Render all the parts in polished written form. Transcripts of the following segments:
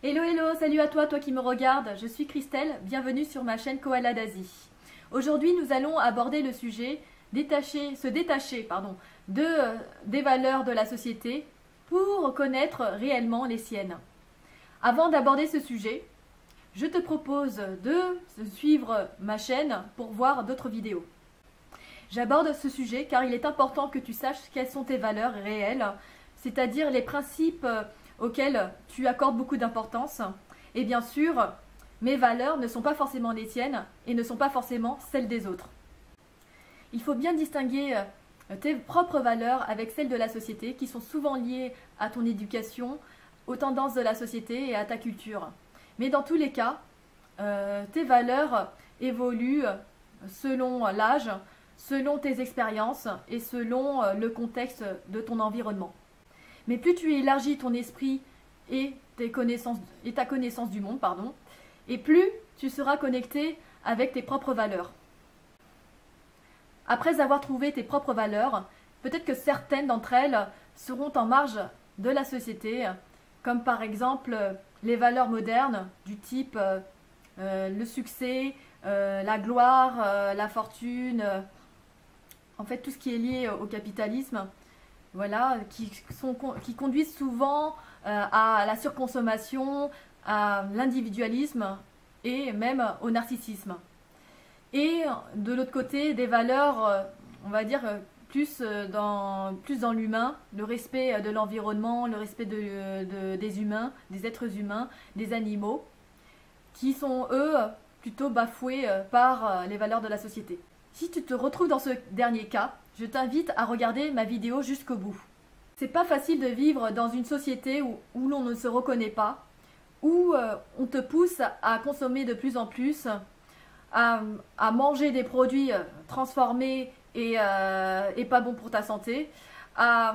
Hello hello, salut à toi, toi qui me regardes, je suis Christelle, bienvenue sur ma chaîne Koala d'Asie. Aujourd'hui nous allons aborder le sujet se détacher des valeurs de la société pour connaître réellement les siennes. Avant d'aborder ce sujet, je te propose de suivre ma chaîne pour voir d'autres vidéos. J'aborde ce sujet car il est important que tu saches quelles sont tes valeurs réelles, c'est-à-dire les principes auxquels tu accordes beaucoup d'importance. Et bien sûr, mes valeurs ne sont pas forcément les tiennes et ne sont pas forcément celles des autres. Il faut bien distinguer tes propres valeurs avec celles de la société qui sont souvent liées à ton éducation, aux tendances de la société et à ta culture. Mais dans tous les cas, tes valeurs évoluent selon l'âge, selon tes expériences et selon le contexte de ton environnement. Mais plus tu élargis ton esprit et ta connaissance du monde, et plus tu seras connecté avec tes propres valeurs. Après avoir trouvé tes propres valeurs, peut-être que certaines d'entre elles seront en marge de la société, comme par exemple les valeurs modernes du type le succès, la gloire, la fortune, en fait tout ce qui est lié au capitalisme. Voilà, qui conduisent souvent à la surconsommation, à l'individualisme et même au narcissisme. Et de l'autre côté, des valeurs, on va dire, plus dans l'humain, le respect de l'environnement, le respect des humains, des êtres humains, des animaux, qui sont eux plutôt bafoués par les valeurs de la société. Si tu te retrouves dans ce dernier cas, je t'invite à regarder ma vidéo jusqu'au bout. C'est pas facile de vivre dans une société où l'on ne se reconnaît pas, où on te pousse à consommer de plus en plus, à manger des produits transformés et pas bons pour ta santé, à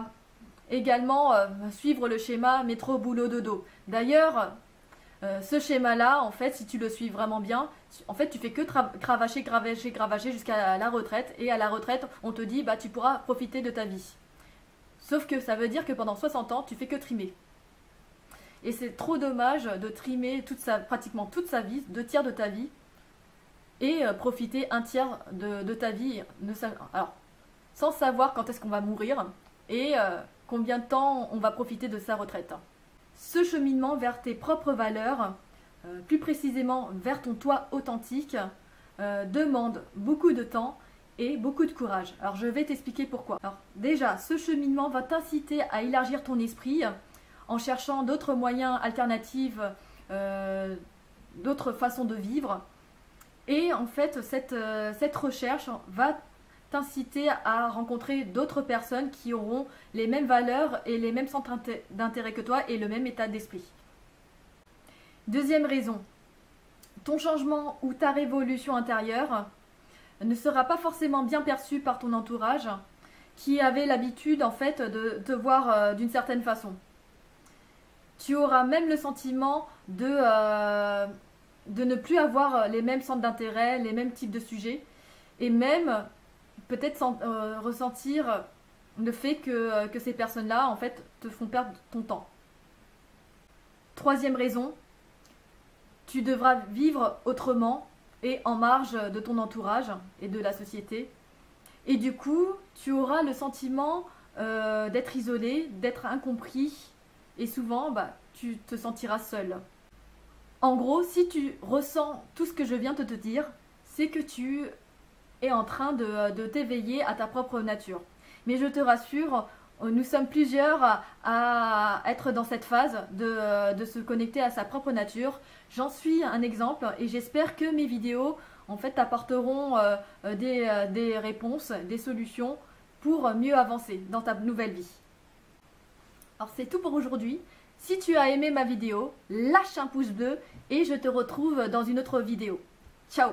également suivre le schéma métro boulot dodo. D'ailleurs, ce schéma-là, en fait, si tu le suis vraiment bien, en fait, tu fais que cravacher jusqu'à la retraite. Et à la retraite, on te dit, bah, tu pourras profiter de ta vie. Sauf que ça veut dire que pendant 60 ans, tu fais que trimer. Et c'est trop dommage de trimer pratiquement toute sa vie, 2 tiers de ta vie, et profiter 1 tiers de ta vie, alors, sans savoir quand est-ce qu'on va mourir et combien de temps on va profiter de sa retraite. Ce cheminement vers tes propres valeurs, plus précisément vers ton toi authentique, demande beaucoup de temps et beaucoup de courage. Alors je vais t'expliquer pourquoi. Alors déjà, ce cheminement va t'inciter à élargir ton esprit en cherchant d'autres moyens alternatifs, d'autres façons de vivre. Et en fait, cette recherche va t'inciter à rencontrer d'autres personnes qui auront les mêmes valeurs et les mêmes centres d'intérêt que toi et le même état d'esprit. Deuxième raison, ton changement ou ta révolution intérieure ne sera pas forcément bien perçu par ton entourage qui avait l'habitude en fait de te voir d'une certaine façon. Tu auras même le sentiment de ne plus avoir les mêmes centres d'intérêt, les mêmes types de sujets et même peut-être ressentir le fait que ces personnes-là, en fait, te font perdre ton temps. Troisième raison, tu devras vivre autrement et en marge de ton entourage et de la société. Et du coup, tu auras le sentiment d'être isolé, d'être incompris et souvent, tu te sentiras seul. En gros, si tu ressens tout ce que je viens de te dire, c'est que tu est en train de t'éveiller à ta propre nature. Mais je te rassure, nous sommes plusieurs à être dans cette phase de se connecter à sa propre nature. J'en suis un exemple et j'espère que mes vidéos en fait t'apporteront des réponses, des solutions pour mieux avancer dans ta nouvelle vie. Alors c'est tout pour aujourd'hui. Si tu as aimé ma vidéo, lâche un pouce bleu et je te retrouve dans une autre vidéo. Ciao!